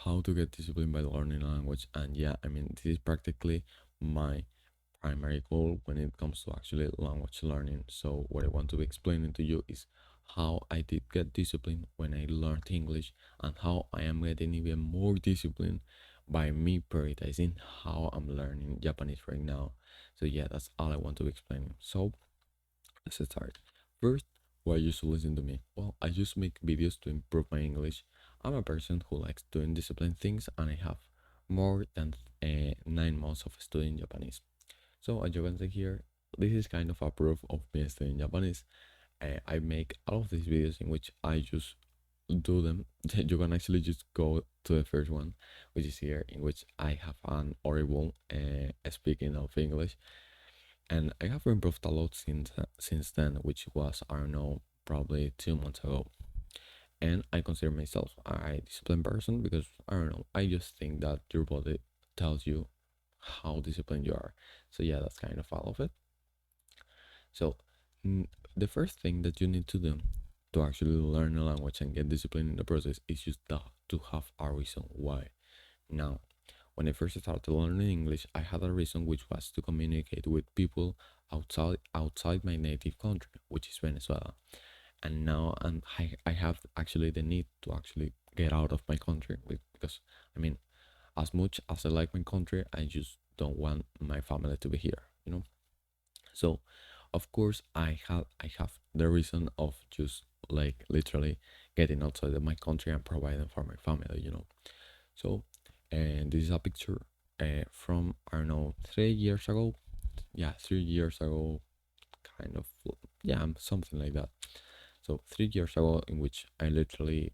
how to get disciplined by learning a language. And yeah, I mean, this is practically my primary goal when it comes to actually language learning. So what I want to be explaining to you is how I did get disciplined when I learned English, and how I am getting even more disciplined by me prioritizing how I'm learning Japanese right now. So yeah, that's all I want to explain. So let's start. First, why you should listen to me? Well, I just make videos to improve my English. I'm a person who likes doing disciplined things, and I have more than 9 months of studying Japanese. So as you can see here, this is kind of a proof of me studying Japanese. I make all of these videos in which I just do them. You can actually just go to the first one, which is here, in which I have an horrible speaking of English, and I have improved a lot since then, which was, I don't know, probably 2 months ago. And I consider myself a disciplined person because, I don't know, I just think that your body tells you how disciplined you are. So yeah, that's kind of all of it. So mm, the first thing that you need to do to actually learn a language and get disciplined in the process is just to have a reason why. Now, when I first started learning English, I had a reason, which was to communicate with people outside my native country, which is Venezuela. And now I have actually the need to actually get out of my country, because I mean, as much as I like my country, I just don't want my family to be here, you know. So of course I have the reason of just like literally getting outside of my country and providing for my family, you know. So, and this is a picture from, I don't know, 3 years ago. Yeah, 3 years ago, kind of. Yeah, something like that. So 3 years ago, in which I literally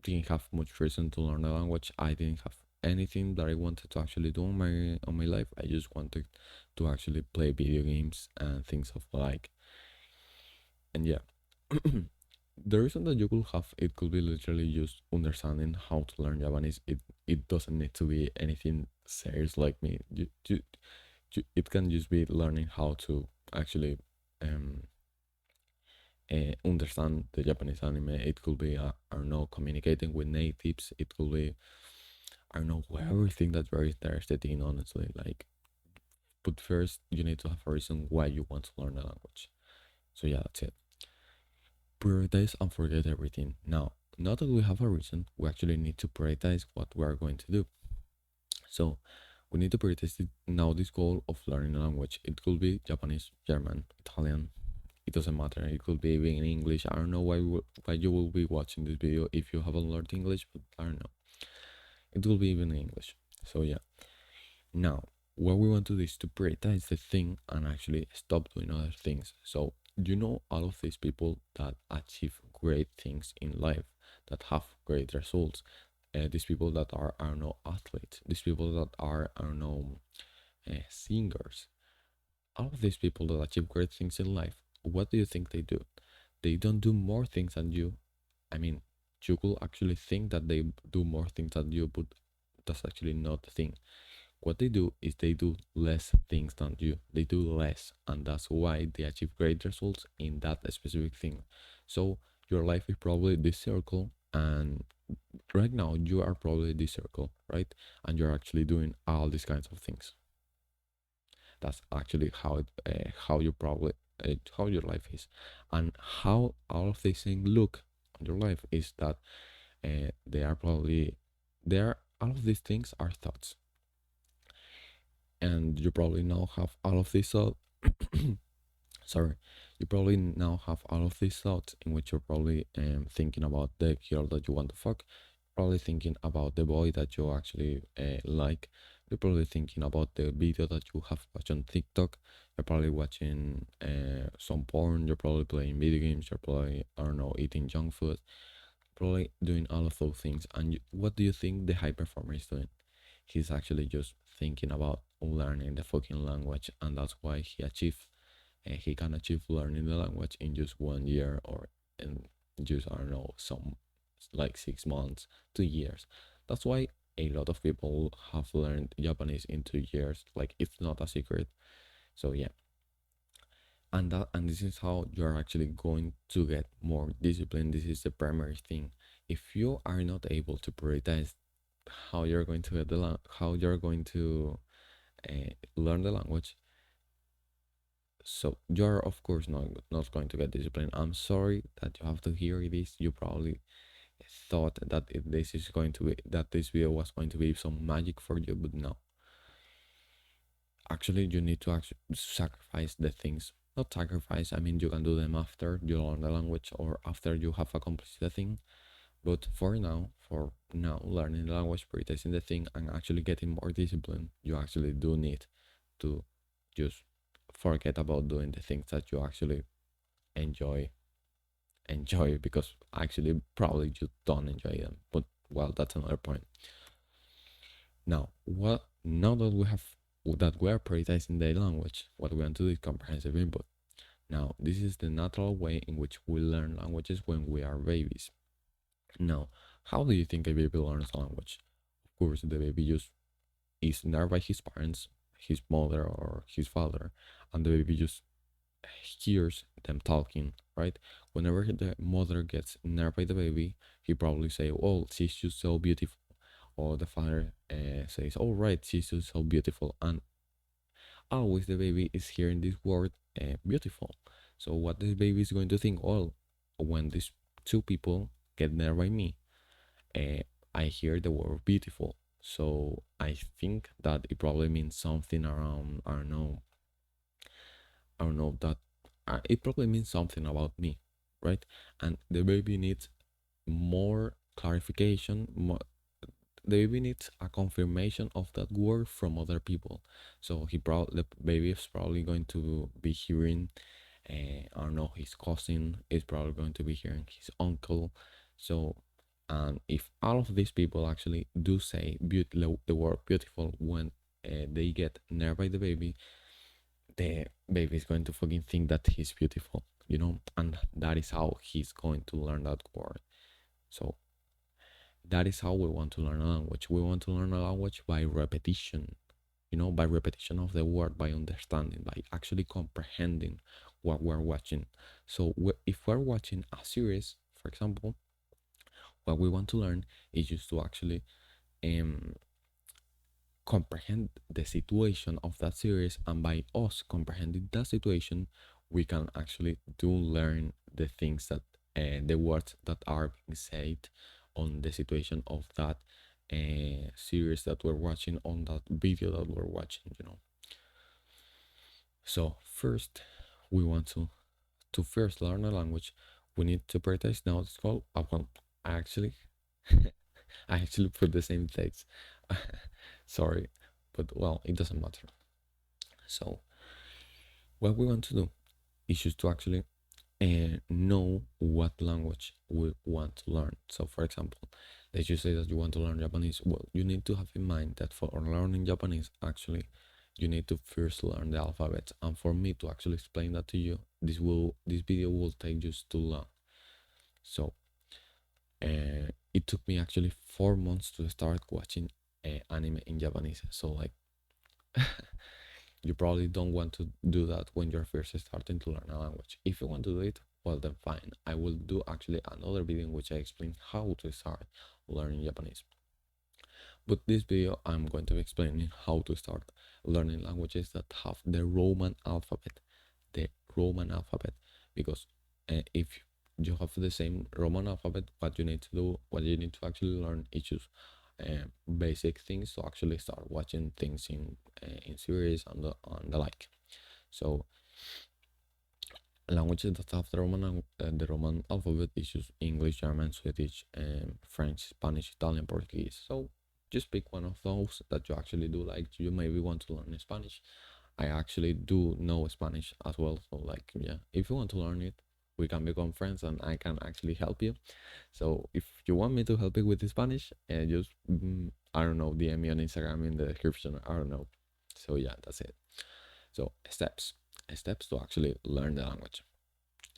didn't have much reason to learn the language. I didn't have anything that I wanted to actually do on my life. I just wanted to actually play video games and things of like. And yeah, the reason that you could have it could be literally just understanding how to learn Japanese. It doesn't need to be anything serious like me. It can just be learning how to actually um understand the Japanese anime. It could be I don't know, communicating with natives. It could be, I don't know, everything that you're interested in. Honestly, like, but first you need to have a reason why you want to learn the language. So yeah, that's it. Prioritize and forget everything. Now, now that we have a reason, we actually need to prioritize what we are going to do. So we need to prioritize now this goal of learning a language. It could be Japanese, German, Italian. It doesn't matter. It could be even in English. I don't know why you will be watching this video if you haven't learned English, but I don't know. It will be even in English. So yeah. Now, what we want to do is to prioritize the thing and actually stop doing other things. So, you know, all of these people that achieve great things in life, that have great results, these people that are, I don't know, athletes, these people that are, I don't know, singers, all of these people that achieve great things in life, what do you think they do? They don't do more things than you. I mean, you could actually think that they do more things than you, but that's actually not the thing. What they do is they do less things than you. They do less, and that's why they achieve great results in that specific thing. So your life is probably this circle, and right now you are probably this circle, right? And you're actually doing all these kinds of things. That's actually how you probably how your life is, and how all of these things look on your life is that they are probably there. All of these things are thoughts, and you probably now have all of these thoughts. Sorry, you probably now have all of these thoughts in which you're probably thinking about the girl that you want to fuck, probably thinking about the boy that you actually like. You're probably thinking about the video that you have watched on TikTok. You're probably watching some porn. You're probably playing video games. You're probably, I don't know, eating junk food. Probably doing all of those things. And what do you think the high performer is doing? He's actually just thinking about learning the fucking language, and that's why he can achieve learning the language in just 1 year, or in just, I don't know, some like 6 months, 2 years. That's why a lot of people have learned Japanese in 2 years. Like, it's not a secret. So yeah, and this is how you are actually going to get more discipline. This is the primary thing. If you are not able to prioritize how you're going to get how you're going to learn the language. So you're of course not going to get disciplined. I'm sorry that you have to hear this. You probably thought that this is going to be that this video was going to be some magic for you, but no. Actually, you need to actually sacrifice the things. Not sacrifice. I mean, you can do them after you learn the language or after you have accomplished the thing. But for now, learning the language, prioritizing the thing, and actually getting more discipline, you actually do need to just forget about doing the things that you actually enjoy because actually probably you don't enjoy them. But well, that's another point. Now that we are prioritizing the language, what we want to do is comprehensive input. Now, this is the natural way in which we learn languages when we are babies. Now, how do you think a baby learns a language? Of course, the baby just is nerved by his parents, his mother or his father, and the baby just hears them talking, right? Whenever the mother gets nerved by the baby, he probably say, "Oh, she's just so beautiful," or the father says, "Oh, right, she's just so beautiful," and always the baby is hearing this word, beautiful. So what the baby is going to think? Well, when these two people get nerved by me, uh, I hear the word beautiful. So I think that it probably means something around, I don't know that it probably means something about me, right? And the baby needs more clarification, the baby needs a confirmation of that word from other people. So the baby is probably going to be hearing, I don't know, his cousin is probably going to be hearing his uncle. So, and if all of these people actually do say the word beautiful when they get nerved by the baby is going to fucking think that he's beautiful, and that is how he's going to learn that word. So that is how we want to learn a language. We want to learn a language by repetition, by repetition of the word, by understanding, by actually comprehending what we're watching. So if we're watching a series, for example, what we want to learn is just to actually um, comprehend the situation of that series, and by us comprehending that situation, we can actually do learn the things that the words that are being said on the situation of that series that we're watching, on that video that we're watching. So first, we want to first learn a language. We need to practice. Now it's called well, I actually I actually put the same text. Sorry, but well, it doesn't matter. So what we want to do is just to actually know what language we want to learn. So for example, let's just say that you want to learn Japanese. Well, you need to have in mind that for learning Japanese, actually, you need to first learn the alphabet. And for me to actually explain that to you, this video will take just too long. So it took me actually 4 months to start watching anime in Japanese. So like you probably don't want to do that when you're first starting to learn a language. If you want to do it, well then fine. I will do actually another video in which I explain how to start learning Japanese. But this video I'm going to be explaining how to start learning languages that have the Roman alphabet. The Roman alphabet. Because if you have the same Roman alphabet, what you need to actually learn is just basic things to actually start watching things in series and the like. So languages that have the Roman alphabet is just English, German, Swedish, French, Spanish, Italian, Portuguese. So just pick one of those that you actually do like. You maybe want to learn Spanish. I actually do know Spanish as well. So like, yeah, if you want to learn it, we can become friends and I can actually help you. So if you want me to help you with the Spanish, just I don't know, DM me on Instagram in the description. I don't know. So yeah, that's it. So steps to actually learn the language,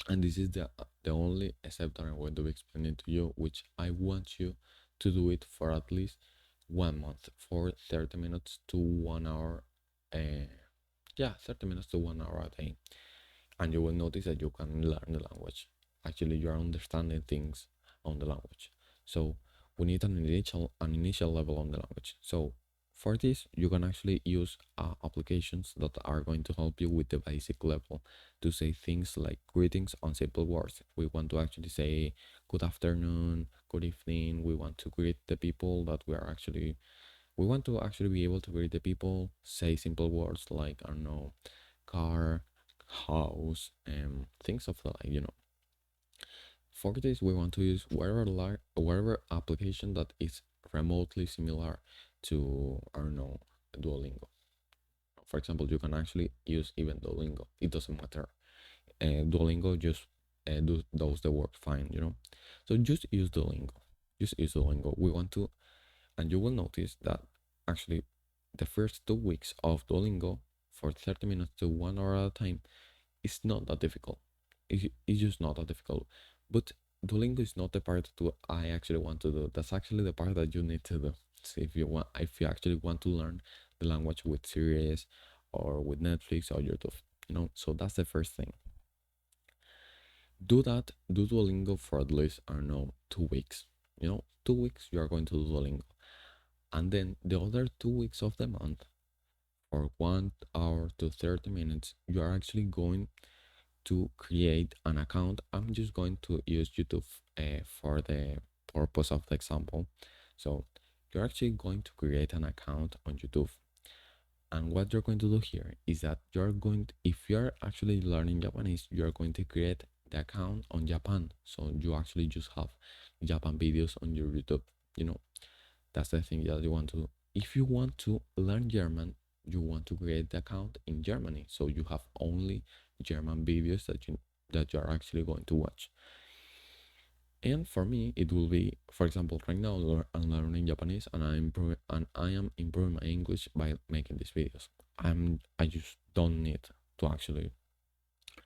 and this is the only step that I'm going to be explaining to you, which I want you to do it for at least 1 month, for 30 minutes to 1 hour. Yeah, 30 minutes to 1 hour a day, and you will notice that you can learn the language. Actually, you are understanding things on the language. So we need an initial level on the language. So for this, you can actually use applications that are going to help you with the basic level to say things like greetings on simple words. We want to actually say good afternoon, good evening. We want to greet the people that we want to actually be able to greet the people, say simple words like, I don't know, car, house, and things of the like. For this, we want to use whatever application that is remotely similar to, I don't know, Duolingo. For example, you can actually use even Duolingo. It doesn't matter. Duolingo just does the work fine. So just use Duolingo. Just use Duolingo. We want to, and you will notice that actually the first 2 weeks of Duolingo for 30 minutes to 1 hour at a time, it's not that difficult. It's just not that difficult. But Duolingo is not the part that I actually want to do. That's actually the part that you need to do. So if you actually want to learn the language with series or with Netflix or YouTube. So that's the first thing. Do that. Do Duolingo for at least, I don't know, 2 weeks. 2 weeks you are going to do Duolingo, and then the other 2 weeks of the month, for 1 hour to 30 minutes, you are actually going to create an account. I'm just going to use YouTube for the purpose of the example. So you're actually going to create an account on YouTube. And what you're going to do here is that if you're actually learning Japanese, you're going to create the account on Japan. So you actually just have Japan videos on your YouTube. You know, that's the thing that you want to do. If you want to learn German, you want to create the account in Germany, so you have only German videos that you are actually going to watch. And for me, it will be, for example, right now I'm learning Japanese, and I am improving my English by making these videos. I just don't need to actually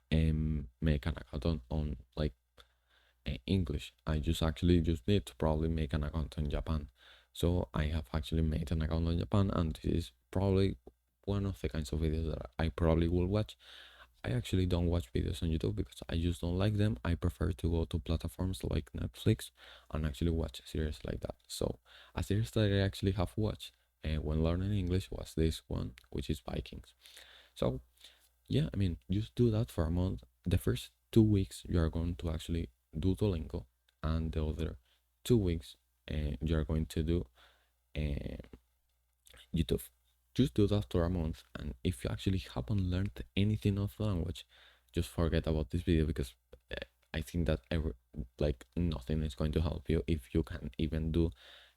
make an account on like English. I just need to probably make an account in Japan. So I have actually made an account on Japan, and this is probably one of the kinds of videos that I probably will watch. I actually don't watch videos on YouTube because I just don't like them. I prefer to go to platforms like Netflix and actually watch series like that. So a series that I actually have watched when learning English was this one, which is Vikings. So yeah, I mean, just do that for a month. The first 2 weeks you are going to actually do Duolingo, and the other 2 weeks you are going to do uh, YouTube. Just do that for a month, and if you actually haven't learned anything of the language, just forget about this video because I think that nothing is going to help you if you can even do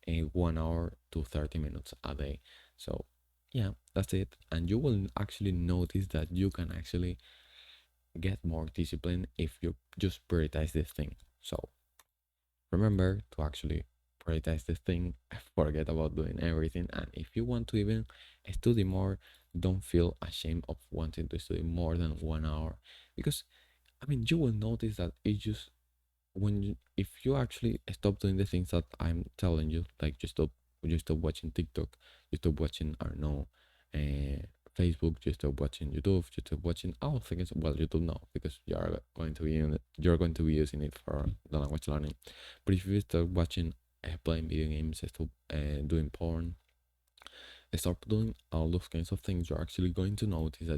a 1 hour to 30 minutes a day. So yeah, that's it, and you will actually notice that you can actually get more discipline if you just prioritize this thing. So remember to actually prioritize this thing, forget about doing everything, and if you want to even study more, don't feel ashamed of wanting to study more than 1 hour, because I mean you will notice that it just if you actually stop doing the things that I'm telling you, like you stop watching TikTok, you stop watching, I don't know, uh, Facebook, you stop watching YouTube, you stop watching all things. Well, YouTube now because you're going to be using it for the language learning. But if you start watching, playing video games, stop doing porn, start doing all those kinds of things, you're actually going to notice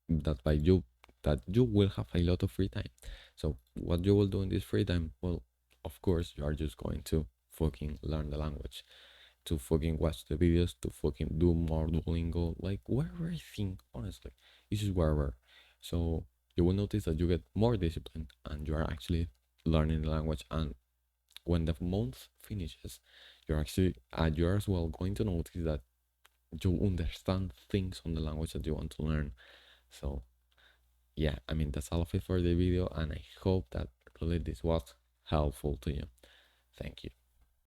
that by you that you will have a lot of free time. So what you will do in this free time? Well, of course, you are just going to fucking learn the language, to fucking watch the videos, to fucking do more Duolingo, like wherever I think, honestly, it's just wherever. So you will notice that you get more discipline and you are actually learning the language. And when the month finishes, you're as well going to notice that you understand things on the language that you want to learn. So yeah, I mean, that's all of it for the video, and I hope that really this was helpful to you. Thank you.